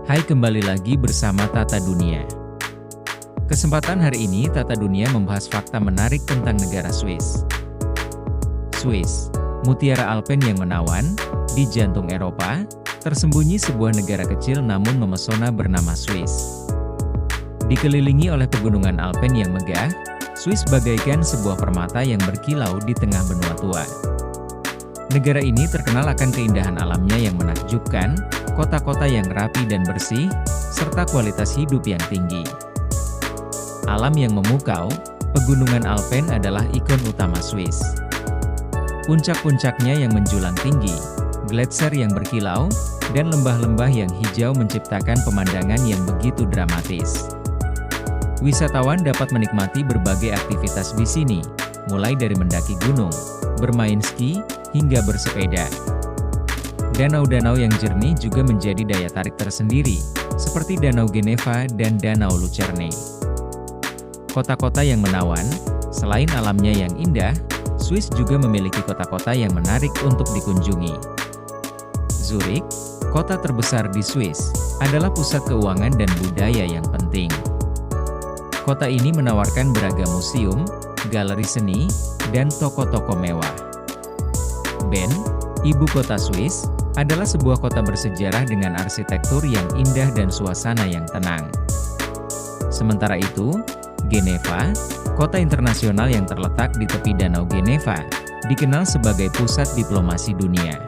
Hai, kembali lagi bersama Tata Dunia. Kesempatan hari ini Tata Dunia membahas fakta menarik tentang negara Swiss. Swiss, mutiara Alpen yang menawan, di jantung Eropa, tersembunyi sebuah negara kecil namun memesona bernama Swiss. Dikelilingi oleh pegunungan Alpen yang megah, Swiss bagaikan sebuah permata yang berkilau di tengah benua tua. Negara ini terkenal akan keindahan alamnya yang menakjubkan, kota-kota yang rapi dan bersih, serta kualitas hidup yang tinggi. Alam yang memukau, pegunungan Alpen adalah ikon utama Swiss. Puncak-puncaknya yang menjulang tinggi, gletser yang berkilau, dan lembah-lembah yang hijau menciptakan pemandangan yang begitu dramatis. Wisatawan dapat menikmati berbagai aktivitas di sini, mulai dari mendaki gunung, bermain ski, hingga bersepeda. Danau-danau yang jernih juga menjadi daya tarik tersendiri, seperti Danau Geneva dan Danau Lucerne. Kota-kota yang menawan, selain alamnya yang indah, Swiss juga memiliki kota-kota yang menarik untuk dikunjungi. Zurich, kota terbesar di Swiss, adalah pusat keuangan dan budaya yang penting. Kota ini menawarkan beragam museum, galeri seni, dan toko-toko mewah. Bern, ibu kota Swiss, adalah sebuah kota bersejarah dengan arsitektur yang indah dan suasana yang tenang. Sementara itu, Geneva, kota internasional yang terletak di tepi Danau Geneva, dikenal sebagai pusat diplomasi dunia.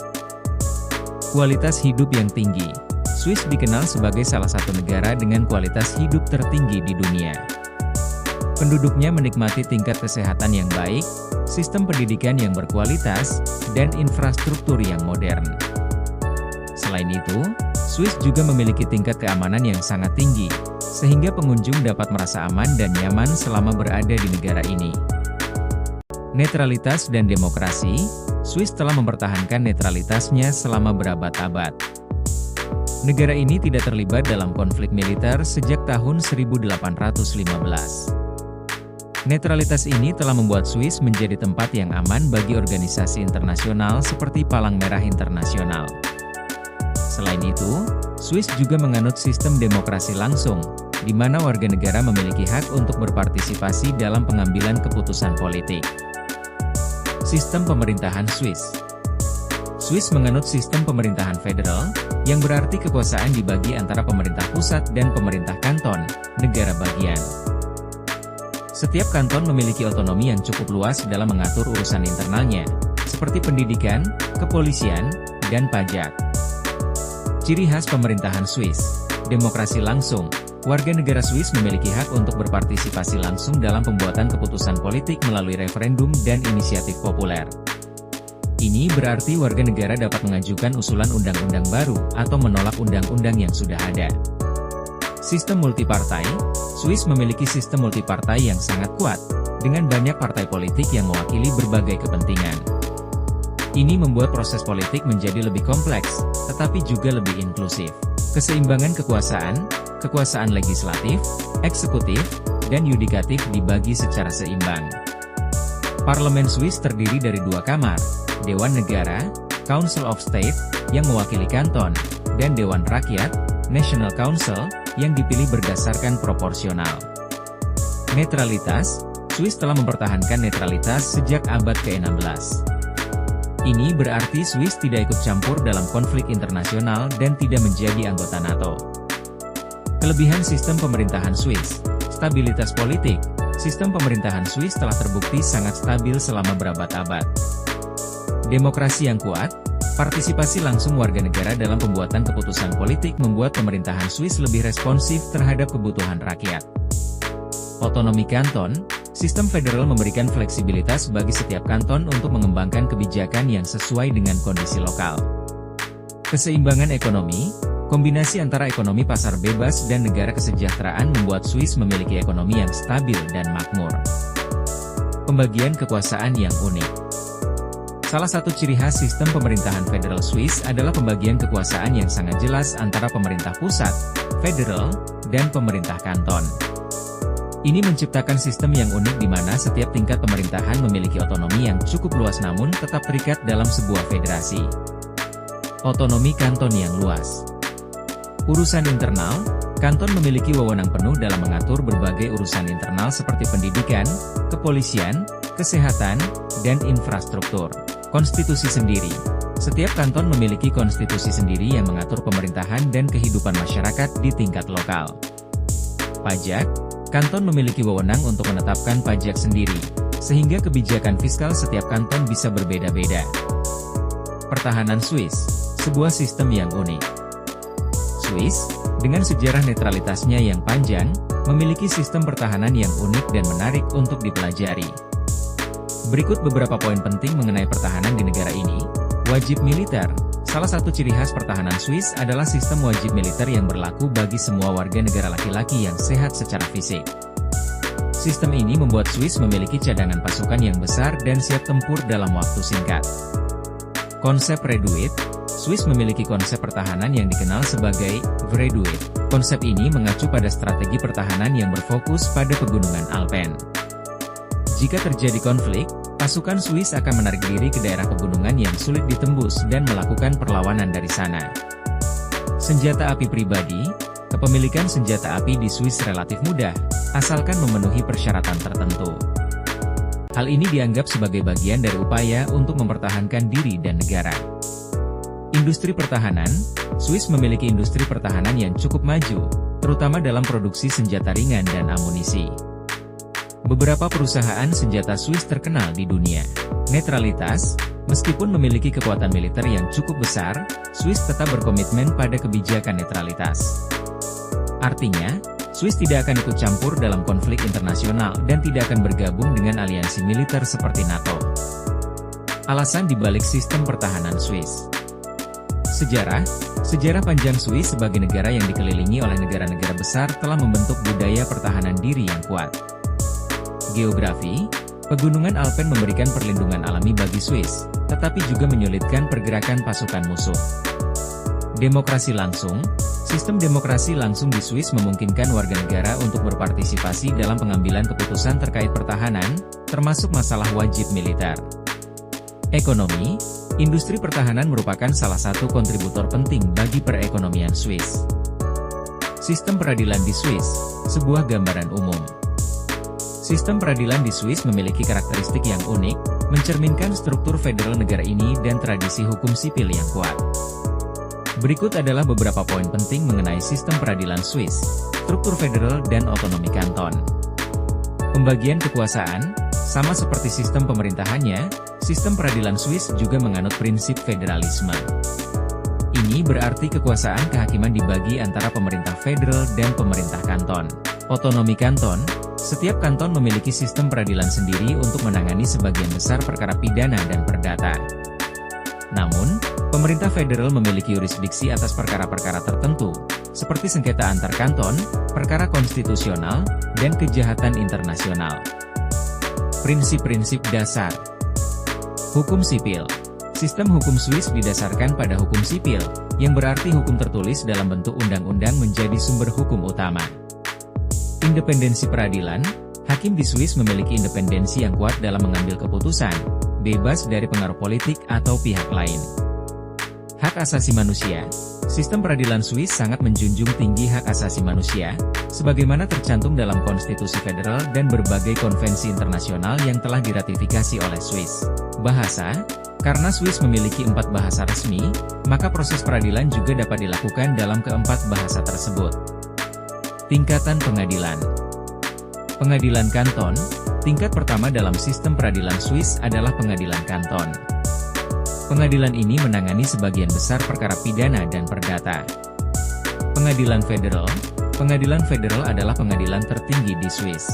Kualitas hidup yang tinggi, Swiss dikenal sebagai salah satu negara dengan kualitas hidup tertinggi di dunia. Penduduknya menikmati tingkat kesehatan yang baik, sistem pendidikan yang berkualitas, dan infrastruktur yang modern. Selain itu, Swiss juga memiliki tingkat keamanan yang sangat tinggi, sehingga pengunjung dapat merasa aman dan nyaman selama berada di negara ini. Netralitas dan demokrasi, Swiss telah mempertahankan netralitasnya selama berabad-abad. Negara ini tidak terlibat dalam konflik militer sejak tahun 1815. Netralitas ini telah membuat Swiss menjadi tempat yang aman bagi organisasi internasional seperti Palang Merah Internasional. Selain itu, Swiss juga menganut sistem demokrasi langsung, di mana warga negara memiliki hak untuk berpartisipasi dalam pengambilan keputusan politik. Sistem pemerintahan Swiss. Swiss menganut sistem pemerintahan federal, yang berarti kekuasaan dibagi antara pemerintah pusat dan pemerintah kanton, negara bagian. Setiap kanton memiliki otonomi yang cukup luas dalam mengatur urusan internalnya, seperti pendidikan, kepolisian, dan pajak. Ciri khas pemerintahan Swiss, demokrasi langsung. Warga negara Swiss memiliki hak untuk berpartisipasi langsung dalam pembuatan keputusan politik melalui referendum dan inisiatif populer. Ini berarti warga negara dapat mengajukan usulan undang-undang baru, atau menolak undang-undang yang sudah ada. Sistem multipartai, Swiss memiliki sistem multipartai yang sangat kuat, dengan banyak partai politik yang mewakili berbagai kepentingan. Ini membuat proses politik menjadi lebih kompleks, tetapi juga lebih inklusif. Keseimbangan kekuasaan legislatif, eksekutif, dan yudikatif dibagi secara seimbang. Parlemen Swiss terdiri dari dua kamar, Dewan Negara, Council of State, yang mewakili kanton, dan Dewan Rakyat, National Council, yang dipilih berdasarkan proporsional. Netralitas, Swiss telah mempertahankan netralitas sejak abad ke-16. Ini berarti Swiss tidak ikut campur dalam konflik internasional dan tidak menjadi anggota NATO. Kelebihan sistem pemerintahan Swiss, stabilitas politik, sistem pemerintahan Swiss telah terbukti sangat stabil selama berabad-abad. Demokrasi yang kuat, partisipasi langsung warga negara dalam pembuatan keputusan politik membuat pemerintahan Swiss lebih responsif terhadap kebutuhan rakyat. Otonomi kanton, sistem federal memberikan fleksibilitas bagi setiap kanton untuk mengembangkan kebijakan yang sesuai dengan kondisi lokal. Keseimbangan ekonomi, kombinasi antara ekonomi pasar bebas dan negara kesejahteraan membuat Swiss memiliki ekonomi yang stabil dan makmur. Pembagian kekuasaan yang unik. Salah satu ciri khas sistem pemerintahan federal Swiss adalah pembagian kekuasaan yang sangat jelas antara pemerintah pusat, federal, dan pemerintah kanton. Ini menciptakan sistem yang unik di mana setiap tingkat pemerintahan memiliki otonomi yang cukup luas namun tetap terikat dalam sebuah federasi. Otonomi kanton yang luas. Urusan internal, kanton memiliki wewenang penuh dalam mengatur berbagai urusan internal seperti pendidikan, kepolisian, kesehatan, dan infrastruktur. Konstitusi sendiri. Setiap kanton memiliki konstitusi sendiri yang mengatur pemerintahan dan kehidupan masyarakat di tingkat lokal. Pajak, kanton memiliki wewenang untuk menetapkan pajak sendiri, sehingga kebijakan fiskal setiap kanton bisa berbeda-beda. Pertahanan Swiss, sebuah sistem yang unik. Swiss, dengan sejarah netralitasnya yang panjang, memiliki sistem pertahanan yang unik dan menarik untuk dipelajari. Berikut beberapa poin penting mengenai pertahanan di negara ini. Wajib militer. Salah satu ciri khas pertahanan Swiss adalah sistem wajib militer yang berlaku bagi semua warga negara laki-laki yang sehat secara fisik. Sistem ini membuat Swiss memiliki cadangan pasukan yang besar dan siap tempur dalam waktu singkat. Konsep Reduit. Swiss memiliki konsep pertahanan yang dikenal sebagai Reduit. Konsep ini mengacu pada strategi pertahanan yang berfokus pada pegunungan Alpen. Jika terjadi konflik, pasukan Swiss akan menarik diri ke daerah pegunungan yang sulit ditembus dan melakukan perlawanan dari sana. Senjata api pribadi. Kepemilikan senjata api di Swiss relatif mudah, asalkan memenuhi persyaratan tertentu. Hal ini dianggap sebagai bagian dari upaya untuk mempertahankan diri dan negara. Industri pertahanan. Swiss memiliki industri pertahanan yang cukup maju, terutama dalam produksi senjata ringan dan amunisi. Beberapa perusahaan senjata Swiss terkenal di dunia. Netralitas. Meskipun memiliki kekuatan militer yang cukup besar, Swiss tetap berkomitmen pada kebijakan netralitas. Artinya, Swiss tidak akan ikut campur dalam konflik internasional dan tidak akan bergabung dengan aliansi militer seperti NATO. Alasan dibalik sistem pertahanan Swiss. Sejarah panjang Swiss sebagai negara yang dikelilingi oleh negara-negara besar telah membentuk budaya pertahanan diri yang kuat. Geografi. Pegunungan Alpen memberikan perlindungan alami bagi Swiss, tetapi juga menyulitkan pergerakan pasukan musuh. Demokrasi langsung. Sistem demokrasi langsung di Swiss memungkinkan warga negara untuk berpartisipasi dalam pengambilan keputusan terkait pertahanan, termasuk masalah wajib militer. Ekonomi. Industri pertahanan merupakan salah satu kontributor penting bagi perekonomian Swiss. Sistem peradilan di Swiss, sebuah gambaran umum. Sistem peradilan di Swiss memiliki karakteristik yang unik, mencerminkan struktur federal negara ini dan tradisi hukum sipil yang kuat. Berikut adalah beberapa poin penting mengenai sistem peradilan Swiss, struktur federal dan otonomi kanton. Pembagian kekuasaan, sama seperti sistem pemerintahannya, sistem peradilan Swiss juga menganut prinsip federalisme. Ini berarti kekuasaan kehakiman dibagi antara pemerintah federal dan pemerintah kanton. Otonomi kanton. Setiap kanton memiliki sistem peradilan sendiri untuk menangani sebagian besar perkara pidana dan perdata. Namun, pemerintah federal memiliki yurisdiksi atas perkara-perkara tertentu, seperti sengketa antar kanton, perkara konstitusional, dan kejahatan internasional. Prinsip-prinsip dasar. Hukum sipil. Sistem hukum Swiss didasarkan pada hukum sipil, yang berarti hukum tertulis dalam bentuk undang-undang menjadi sumber hukum utama. Independensi peradilan. Hakim di Swiss memiliki independensi yang kuat dalam mengambil keputusan, bebas dari pengaruh politik atau pihak lain. Hak asasi manusia. Sistem peradilan Swiss sangat menjunjung tinggi hak asasi manusia, sebagaimana tercantum dalam konstitusi federal dan berbagai konvensi internasional yang telah diratifikasi oleh Swiss. Bahasa. Karena Swiss memiliki 4 bahasa resmi, maka proses peradilan juga dapat dilakukan dalam keempat bahasa tersebut. Tingkatan pengadilan. Pengadilan kanton. Tingkat pertama dalam sistem peradilan Swiss adalah pengadilan kanton. Pengadilan ini menangani sebagian besar perkara pidana dan perdata. Pengadilan federal. Pengadilan federal adalah pengadilan tertinggi di Swiss.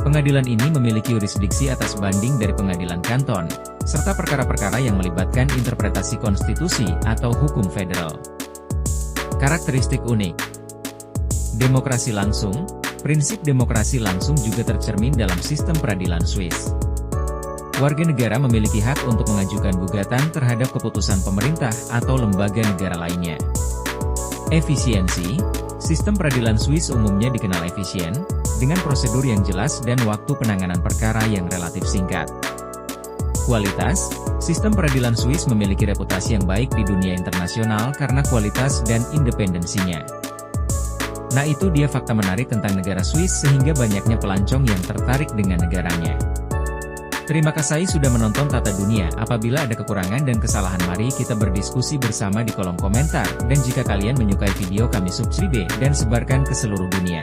Pengadilan ini memiliki yurisdiksi atas banding dari pengadilan kanton, serta perkara-perkara yang melibatkan interpretasi konstitusi atau hukum federal. Karakteristik unik. Demokrasi langsung. Prinsip demokrasi langsung juga tercermin dalam sistem peradilan Swiss. Warga negara memiliki hak untuk mengajukan gugatan terhadap keputusan pemerintah atau lembaga negara lainnya. Efisiensi. Sistem peradilan Swiss umumnya dikenal efisien, dengan prosedur yang jelas dan waktu penanganan perkara yang relatif singkat. Kualitas. Sistem peradilan Swiss memiliki reputasi yang baik di dunia internasional karena kualitas dan independensinya. Nah, itu dia fakta menarik tentang negara Swiss sehingga banyaknya pelancong yang tertarik dengan negaranya. Terima kasih sudah menonton Tata Dunia. Apabila ada kekurangan dan kesalahan, mari kita berdiskusi bersama di kolom komentar. Dan jika kalian menyukai video kami, subscribe dan sebarkan ke seluruh dunia.